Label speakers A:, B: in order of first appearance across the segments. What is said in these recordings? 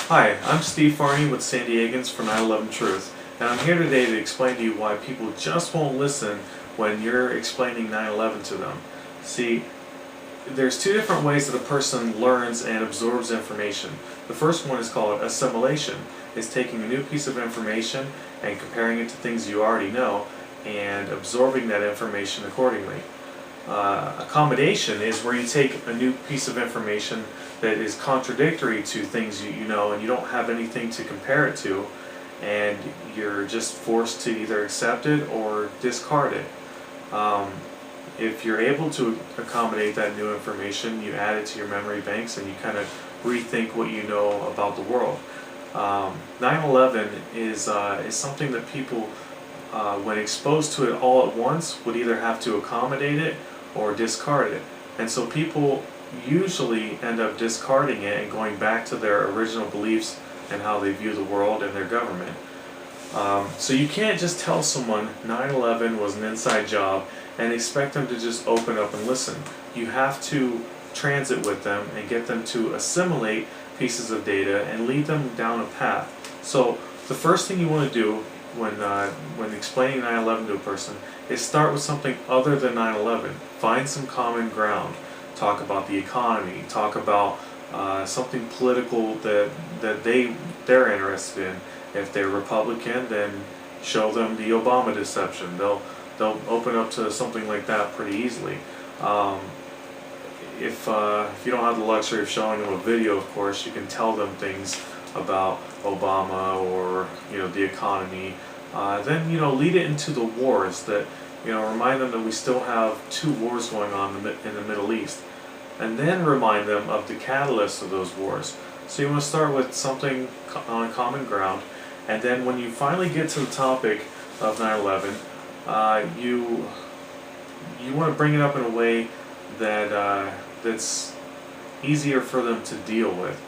A: Hi, I'm Steve Farney with San Diegans for 9/11 Truth, and I'm here today to explain to you why people just won't listen when you're explaining 9/11 to them. See, there's two different ways that a person learns and absorbs information. The first one is called assimilation. It's taking a new piece of information and comparing it to things you already know and absorbing that information accordingly. Accommodation is where you take a new piece of information that is contradictory to things you know and you don't have anything to compare it to, and you're just forced to either accept it or discard it. If you're able to accommodate that new information, you add it to your memory banks and you kind of rethink what you know about the world. 9/11 is something that people, when exposed to it all at once, would either have to accommodate it or discard it. And so people usually end up discarding it and going back to their original beliefs and how they view the world and their government. So you can't just tell someone 9/11 was an inside job and expect them to just open up and listen. You have to transit with them and get them to assimilate pieces of data and lead them down a path. So the first thing you want to do when explaining 9/11 to a person is start with something other than 9/11. Find some common ground. Talk about the economy. Talk about something political that they're interested in. If they're Republican, then show them the Obama deception. They'll open up to something like that pretty easily. If you don't have the luxury of showing them a video, of course, you can tell them things about Obama or the economy. Then lead it into the wars that remind them that we still have two wars going on in the Middle East, and then remind them of the catalyst of those wars. So you want to start with something on common ground, and then when you finally get to the topic of 9/11, you want to bring it up in a way that's easier for them to deal with.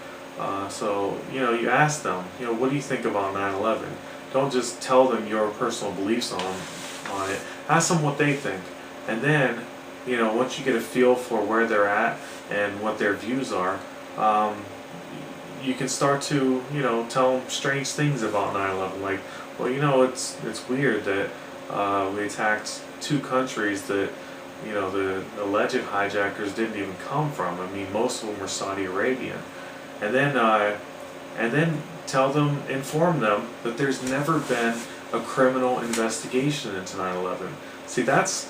A: So you ask them, what do you think about 9/11? Don't just tell them your personal beliefs on it. Ask them what they think, and then once you get a feel for where they're at and what their views are, you can start to tell them strange things about 9/11. Like, well, it's weird that we attacked two countries that the alleged hijackers didn't even come from. I mean, most of them were Saudi Arabian. And then tell them, inform them that there's never been a criminal investigation into 9/11. See, that's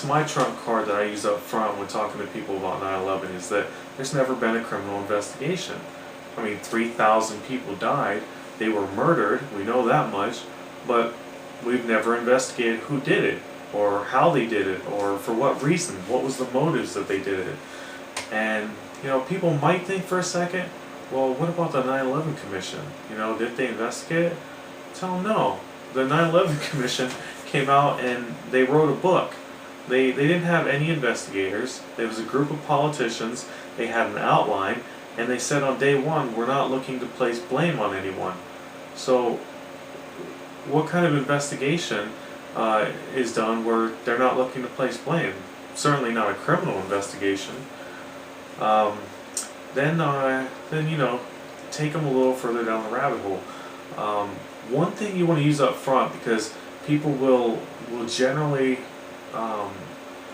A: my trump card that I use up front when talking to people about 9/11, is that there's never been a criminal investigation. I mean, 3,000 people died. They were murdered, we know that much, but we've never investigated who did it, or how they did it, or for what reason, what was the motives that they did it. And people might think for a second, well, what about the 9/11 Commission? Did they investigate it? Tell them no. The 9/11 Commission came out and they wrote a book. They didn't have any investigators. There was a group of politicians. They had an outline, and they said on day one, we're not looking to place blame on anyone. So what kind of investigation is done where they're not looking to place blame? Certainly not a criminal investigation. Then take them a little further down the rabbit hole. One thing you want to use up front, because people will generally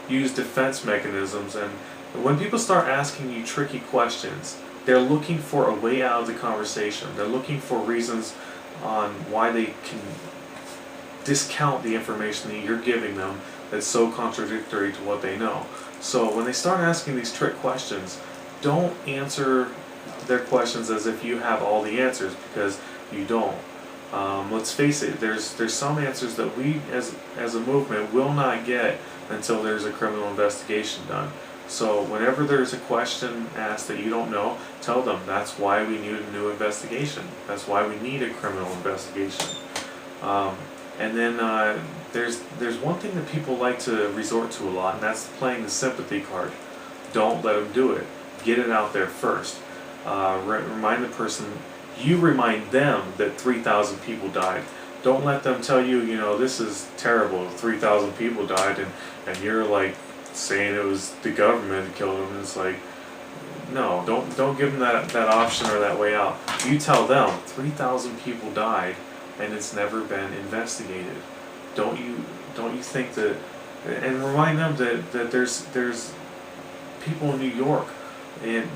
A: use defense mechanisms, and when people start asking you tricky questions, they're looking for a way out of the conversation. They're looking for reasons on why they can discount the information that you're giving them that's so contradictory to what they know. So when they start asking these trick questions, don't answer their questions as if you have all the answers, because you don't. Let's face it, there's some answers that we as a movement will not get until there's a criminal investigation done. So whenever there's a question asked that you don't know, tell them that's why we need a new investigation. That's why we need a criminal investigation. And then there's one thing that people like to resort to a lot, and that's playing the sympathy card. Don't let them do it. Get it out there first. Remind the person, you remind them that 3,000 people died. Don't let them tell you, this is terrible, 3,000 people died, and you're like saying it was the government that killed them. It's like, No, don't give them that option or that way out. You tell them 3,000 people died and it's never been investigated. Don't you think that, and remind them that there's people in New York, in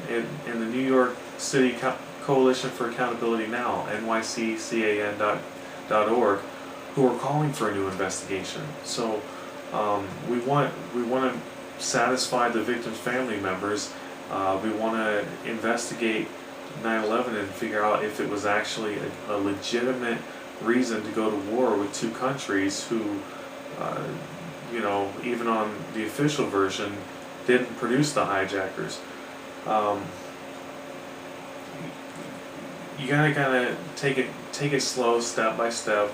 A: the New York City Coalition for Accountability Now, nyccan.org, who are calling for a new investigation. So we want to satisfy the victims' family members. We want to investigate 9/11 and figure out if it was actually a legitimate reason to go to war with two countries who, even on the official version, didn't produce the hijackers. You gotta kind of take it slow, step by step.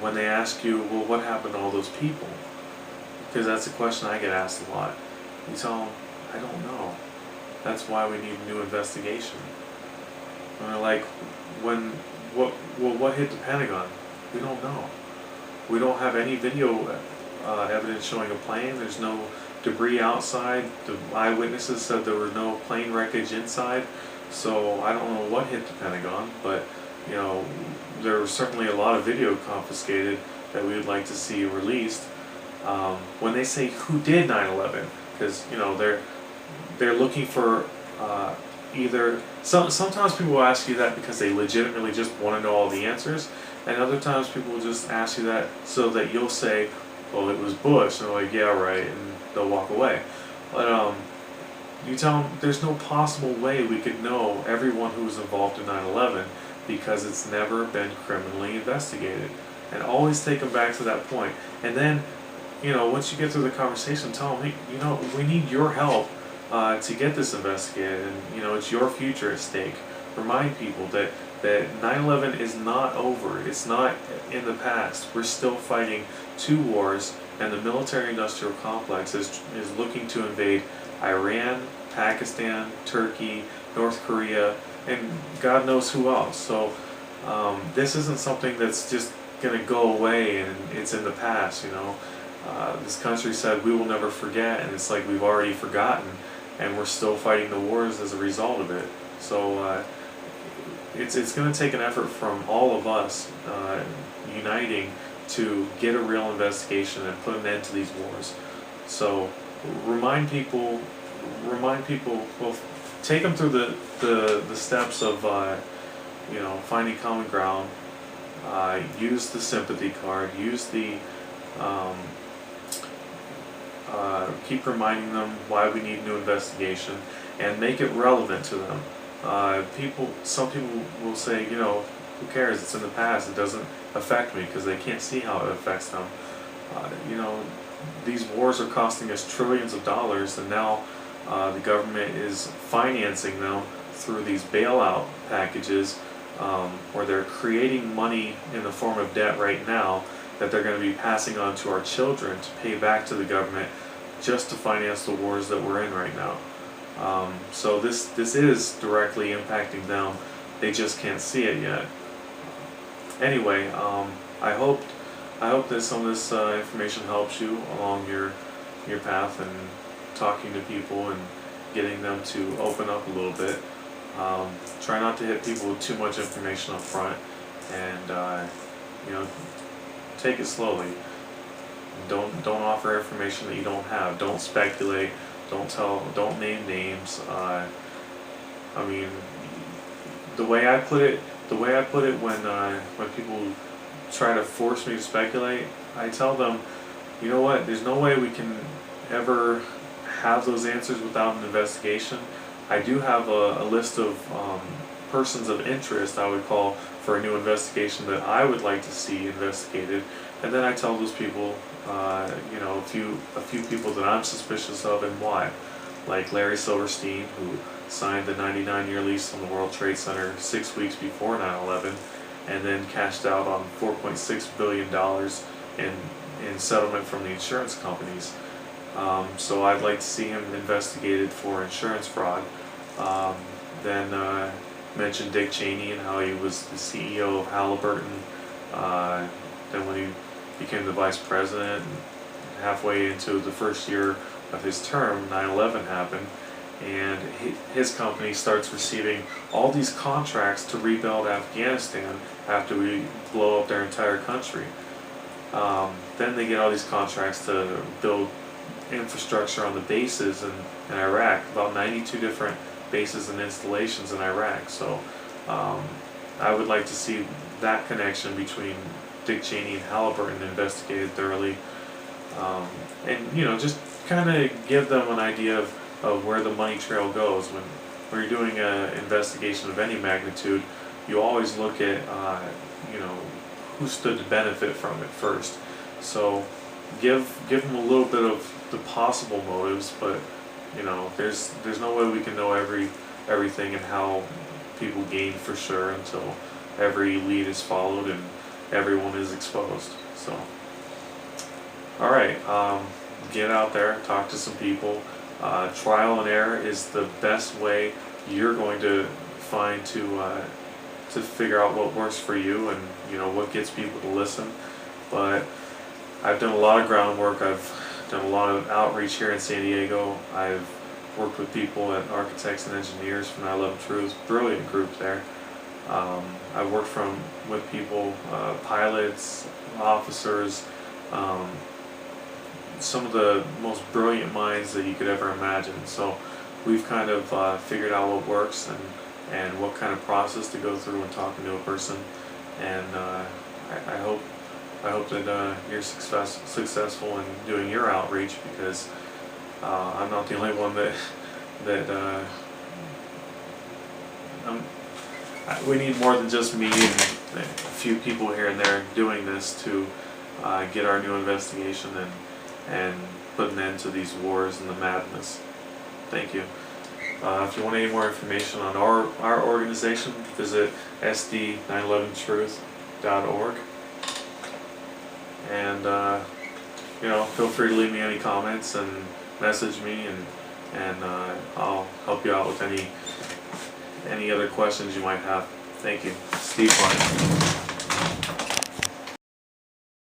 A: When they ask you, well, what happened to all those people? Because that's a question I get asked a lot. You tell them, I don't know. That's why we need a new investigation. And they're like, what hit the Pentagon? We don't know. We don't have any video evidence showing a plane. There's no debris outside. The eyewitnesses said there was no plane wreckage inside. So I don't know what hit the Pentagon, but there was certainly a lot of video confiscated that we would like to see released. When they say who did 9/11, because they're looking for either sometimes people will ask you that because they legitimately just want to know all the answers, and other times people will just ask you that so that you'll say, well, it was Bush, and they're like, yeah, right, and they'll walk away. But you tell them there's no possible way we could know everyone who was involved in 9/11 because it's never been criminally investigated. And always take them back to that point. And then, once you get through the conversation, tell them, hey, we need your help to get this investigated, and it's your future at stake. Remind people that 9/11 is not over. It's not in the past. We're still fighting two wars, and the military-industrial complex is looking to invade Iran, Pakistan, Turkey, North Korea, and God knows who else. So this isn't something that's just going to go away and it's in the past. This country said we will never forget, and it's like we've already forgotten, and we're still fighting the wars as a result of it. So it's going to take an effort from all of us uniting to get a real investigation and put an end to these wars. So remind people, well, take them through the steps of finding common ground. Use the sympathy card. Use the keep reminding them why we need new investigation, and make it relevant to them. Some people will say, who cares? It's in the past. It doesn't affect me, because they can't see how it affects them. These wars are costing us trillions of dollars, and now the government is financing them through these bailout packages, where they're creating money in the form of debt right now that they're going to be passing on to our children to pay back to the government just to finance the wars that we're in right now. So this is directly impacting them. They just can't see it yet. Anyway, I hope that some of this information helps you along your path and talking to people and getting them to open up a little bit. Try not to hit people with too much information up front, and take it slowly. Don't offer information that you don't have. Don't speculate. Don't name names. I mean, the way I put it when people try to force me to speculate, I tell them, you know what? There's no way we can ever have those answers without an investigation. I do have a list of persons of interest, I would call, for a new investigation that I would like to see investigated, and then I tell those people, a few people that I'm suspicious of and why, like Larry Silverstein, who signed the 99-year lease on the World Trade Center 6 weeks before 9/11, and then cashed out on $4.6 billion in settlement from the insurance companies. So I'd like to see him investigated for insurance fraud. Then mentioned Dick Cheney and how he was the CEO of Halliburton. Then when he became the vice president, halfway into the first year of his term, 9/11 happened, and his company starts receiving all these contracts to rebuild Afghanistan after we blow up their entire country. Then they get all these contracts to build infrastructure on the bases in Iraq, about 92 different bases and installations in Iraq. So I would like to see that connection between Dick Cheney and Halliburton investigated thoroughly, and just kind of give them an idea of where the money trail goes. When you're doing an investigation of any magnitude, you always look at who stood to benefit from it first. So give them a little bit of the possible motives, but there's no way we can know everything and how people gain for sure until every lead is followed and everyone is exposed. So alright, get out there, talk to some people. Trial and error is the best way you're going to find to figure out what works for you and what gets people to listen. But I've done a lot of groundwork. I've done a lot of outreach here in San Diego. I've worked with people at Architects and Engineers from 9/11 Truth, brilliant group there. I've worked with people, pilots, officers, some of the most brilliant minds that you could ever imagine. So we've kind of figured out what works and what kind of process to go through when talking to a person. And I hope that you're successful in doing your outreach, because I'm not the only one that we need more than just me and a few people here and there doing this to get our new investigation and put an end to these wars and the madness. Thank you. If you want any more information on our organization, visit sd911truth.org. And feel free to leave me any comments and message me, and I'll help you out with any other questions you might have. Thank you. Steve Klein.